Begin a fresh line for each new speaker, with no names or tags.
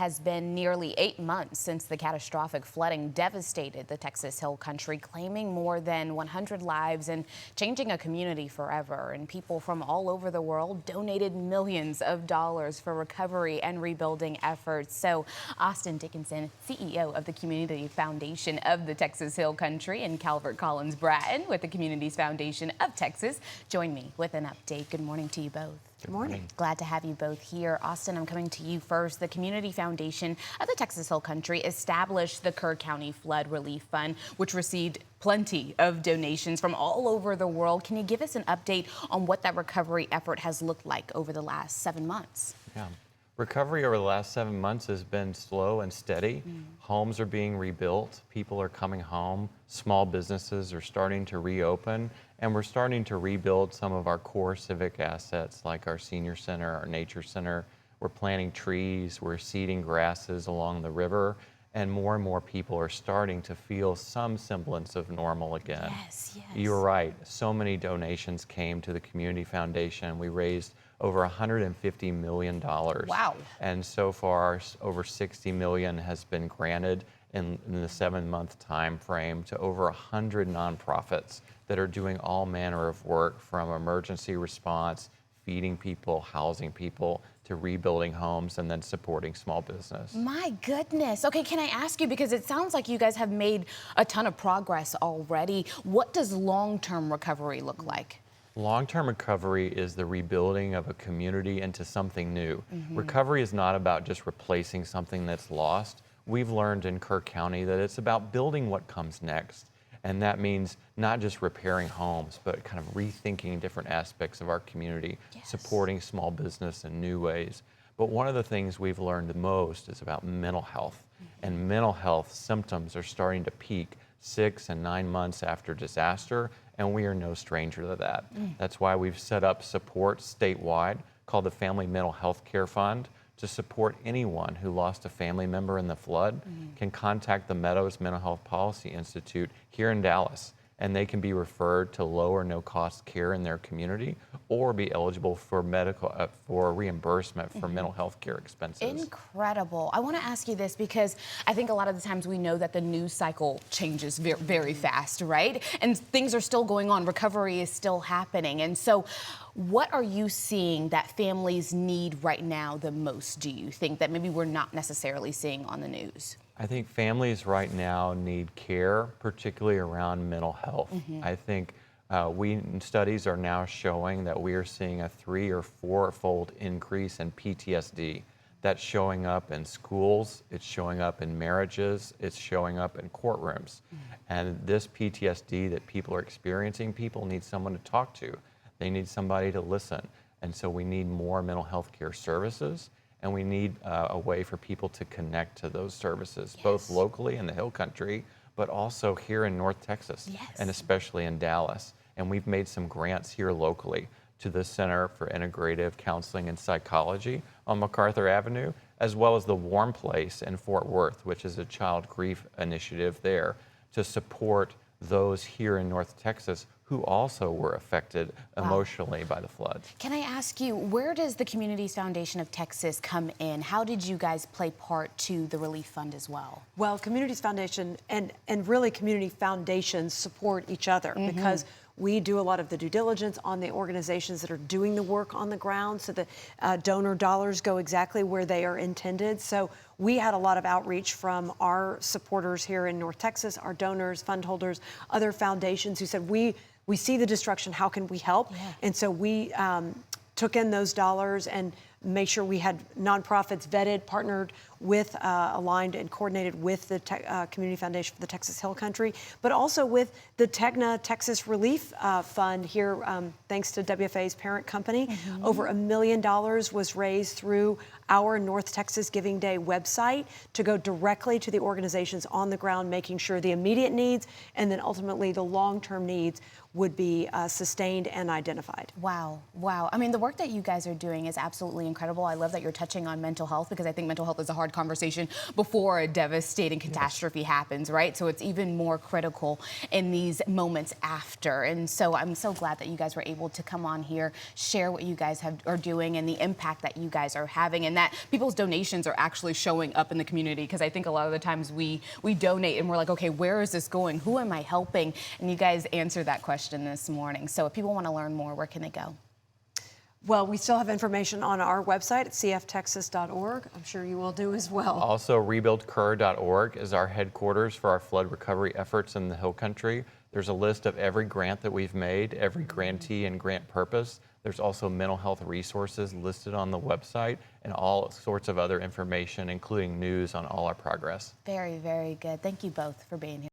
Has been nearly 8 months since the catastrophic flooding devastated the Texas Hill Country, claiming more than 100 lives and changing a community forever. And people from all over the world donated millions of dollars for recovery and rebuilding efforts. So Austin Dickinson, CEO of the Community Foundation of the Texas Hill Country, and Calvert Collins Bratton with the Communities Foundation of Texas, join me with an update. Good morning to you both.
Good morning.
Glad to have you both here. Austin, I'm coming to you first. The Community Foundation of the Texas Hill Country established the Kerr County Flood Relief Fund, which received plenty of donations from all over the world. Can you give us an update on what that recovery effort has looked like over the last 7 months?
Yeah. Recovery over the last 7 months has been slow and steady. Homes are being rebuilt. People are coming home. Small businesses are starting to reopen. And we're starting to rebuild some of our core civic assets like our senior center, our nature center. We're planting trees. We're seeding grasses along the river. And more people are starting to feel some semblance of normal again.
Yes.
You're right. So many donations came to the Community Foundation. We raised over $150 million.
Wow.
And so far, over $60 million has been granted in the 7-month time frame to over 100 nonprofits that are doing all manner of work, from emergency response, feeding people, housing people, to rebuilding homes, and then supporting small business.
My goodness. Okay, can I ask you, because it sounds like you guys have made a ton of progress already, what does long-term recovery look like?
Long-term recovery is the rebuilding of a community into something new. Recovery is not about just replacing something that's lost. We've learned in Kerr County that it's about building what comes next. And that means not just repairing homes, but kind of rethinking different aspects of our community, supporting small business in new ways. But one of the things we've learned the most is about mental health. And mental health symptoms are starting to peak 6 and 9 months after disaster, and we are no stranger to that. That's why we've set up support statewide called the Family Mental Health Care Fund to support anyone who lost a family member in the flood. Can contact the Meadows Mental Health Policy Institute here in Dallas, and they can be referred to low or no cost care in their community, or be eligible for for reimbursement for mental health care expenses.
Incredible. I want to ask you this because I think a lot of the times we know that the news cycle changes very fast, right? And things are still going on. Recovery is still happening. And so what are you seeing that families need right now the most, do you think, that maybe we're not necessarily seeing on the news?
I think families right now need care, particularly around mental health. I think studies are now showing that we are seeing a 3- or 4-fold increase in PTSD. That's showing up in schools, it's showing up in marriages, it's showing up in courtrooms. And this PTSD that people are experiencing, people need someone to talk to. They need somebody to listen. And so we need more mental health care services. And we need a way for people to connect to those services, both locally in the Hill Country, but also here in North Texas, and especially in Dallas. And we've made some grants here locally to the Center for Integrative Counseling and Psychology on MacArthur Avenue, as well as the Warm Place in Fort Worth, which is a child grief initiative there, to support those here in North Texas who also were affected emotionally by the floods.
Can I ask you, where does the Communities Foundation of Texas come in? How did you guys play part to the relief fund as well?
Well, Communities Foundation and really community foundations support each other because we do a lot of the due diligence on the organizations that are doing the work on the ground, so the donor dollars go exactly where they are intended. So we had a lot of outreach from our supporters here in North Texas, our donors, fund holders, other foundations who said, we see the destruction, how can we help? And so we took in those dollars and made sure we had nonprofits vetted, partnered with, aligned and coordinated with the Community Foundation for the Texas Hill Country, but also with the TEGNA Texas Relief Fund here, thanks to WFA's parent company. Over $1 million was raised through our North Texas Giving Day website to go directly to the organizations on the ground, making sure the immediate needs and then ultimately the long-term needs would be sustained and identified.
Wow. I mean, the work that you guys are doing is absolutely incredible. I love that you're touching on mental health, because I think mental health is a hard conversation before a devastating catastrophe happens, right? So it's even more critical in these moments after. And so I'm so glad that you guys were able to come on here, share what you guys are doing and the impact that you guys are having, and that people's donations are actually showing up in the community. Because I think a lot of the times we donate and we're like, okay, where is this going? Who am I helping? And you guys answered that question this morning. So if people want to learn more, where can they go?
Well, we still have information on our website at cftexas.org. I'm sure you will do as well.
Also, rebuildcurr.org is our headquarters for our flood recovery efforts in the Hill Country. There's a list of every grant that we've made, every grantee and grant purpose. There's also mental health resources listed on the website and all sorts of other information, including news on all our progress.
Very, very good. Thank you both for being here.